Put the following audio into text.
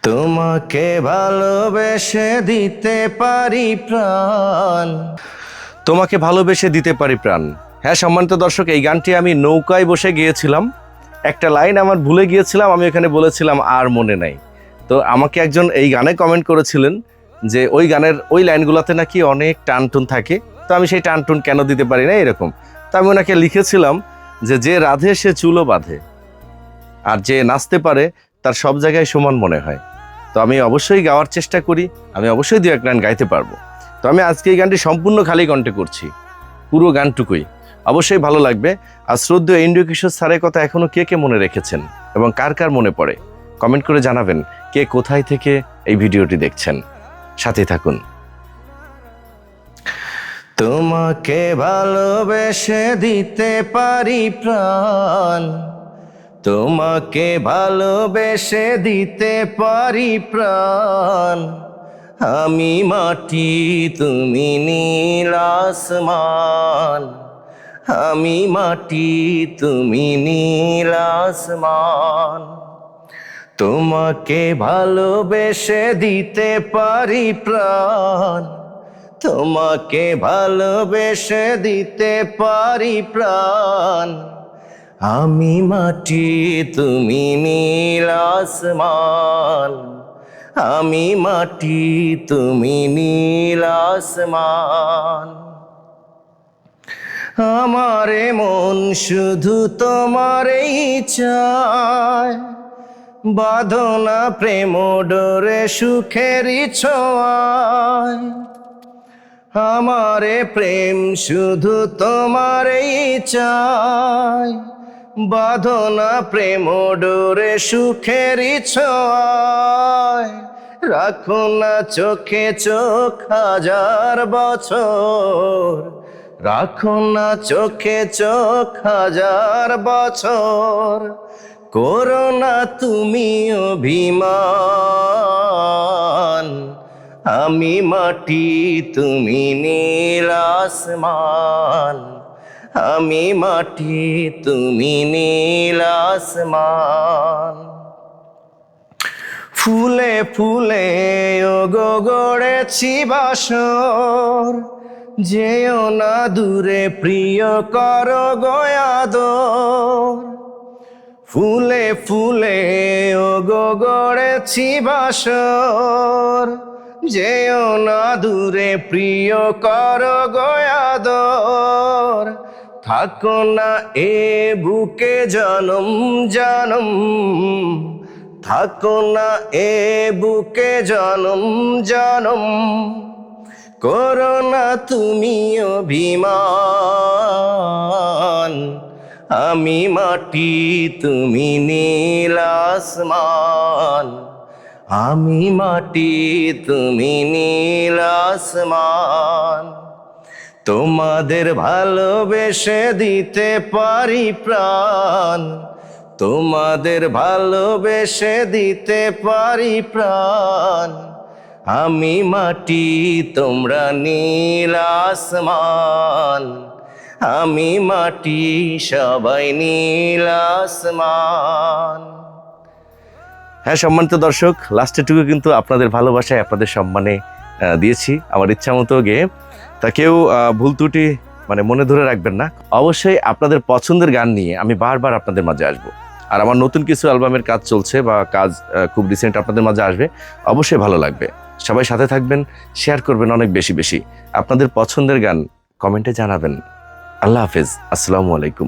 তোমাকে ভালোবেসে দিতে পারি প্রাণ। তোমাকে ভালোবেসে দিতে পারি প্রাণ। হ্যাঁ সম্মানিত দর্শক, এই গানটি আমি নৌকায় বসে গিয়েছিলাম। একটা লাইন আমার ভুলে গিয়েছিলাম, আমি এখানে বলেছিলাম আর মনে নাই। তো আমাকে একজন এই গানে কমেন্ট করেছিলেন যে ওই গানের ওই লাইনগুলোতে নাকি অনেক টানটুন থাকে, তো আমি সেই টানটুন কেন দিতে পারি না এরকম। তো আমি ওনাকে লিখেছিলাম যে রাধে সে চুলও বাঁধে, আর যে নাচতে পারে তার সব জায়গায় সমান মনে হয়। তো আমি অবশ্যই গাওয়ার চেষ্টা করি, আমি অবশ্যই দু এক লাইন গাইতে পারবো। তো আমি আজকে এই গানটি সম্পূর্ণ খালি কণ্ঠে করছি, পুরো গানটুকুই। অবশ্যই ভালো লাগবে। আর শ্রদ্ধেয় ইন্দ্রিয় কিশোর স্যারের কথা এখনো কে কে মনে রেখেছেন এবং কার কার মনে পড়ে কমেন্ট করে জানাবেন। কে কোথায় থেকে এই ভিডিওটি দেখছেন, সাথে থাকুন। তোমাকে ভালোবেসে দিতে পারি প্রাণ, তোমাকে ভালোবেসে দিতে পারি প্রাণ। আমি মাটি তুমি নীল আসমান, আমি মাটি তুমি নীল আসমান। তোমাকে ভালোবেসে দিতে পারি প্রাণ, তোমাকে ভালোবেসে দিতে পারি প্রাণ। আমি মাটি তুমি নীল আসমান, আমি মাটি তুমি নীল আসমান। আমারে মন শুধু তোমারই চায়, বাঁধনা প্রেম ডোরে সুখেরই ছোঁয়ায়। আমারে প্রেম শুধু তোমারই চায়, বাঁধনা প্রেম ডোরে সুখেরই ছোঁয়ায়। রাখো না চোখে চোখ হাজার বছর, রাখো না চোখে চোখ হাজার বছর। করো না তুমি অভিমান, আমি মাটি তুমি নীল আসমান, আমি মাটি তুমি নীল আসমান। ফুলে ফুলে ওগো গড়েছি বাসর, যেও না দূরে প্রিয় করো গো আদর। ফুলে ফুলে ওগো গড়েছি বাসর, যেও না দূরে প্রিয় করো গো আদর। থাকো না এ বুকে জনম জনম, থাকো না এ বুকে জনম জনম। করো না তুমি অভিমান, আমি মাটি তুমি নীল আসমান, আমি মাটি তুমি নীল আসমান। তোমাদের ভালোবেসে দিতে পারি প্রাণ, তোমাদের ভালোবেসে দিতে পারি প্রাণ। আমি মাটি তোমরা নীল আসমান, আমি মাটি সবাই নীল আসমান। হ্যাঁ সম্মানিত দর্শক, লাস্টেরটুকু কিন্তু আপনাদের ভালোবাসায় আপনাদের সম্মানে দিয়েছি আমার ইচ্ছা মতো গেয়ে। তা কেউ ভুল ত্রুটি মনে ধরে রাখবেন না। অবশ্যই আপনাদের পছন্দের গান নিয়ে আমি বারবার আপনাদের মাঝে আসবো। আর আমার নতুন কিছু অ্যালবামের কাজ চলছে বা কাজ খুব রিসেন্ট আপনাদের মাঝে আসবে, অবশ্যই ভালো লাগবে। সবাই সাথে থাকবেন, শেয়ার করবেন অনেক বেশি বেশি। আপনাদের পছন্দের গান কমেন্টে জানাবেন। আল্লাহ হাফেজ, আসসালামু আলাইকুম।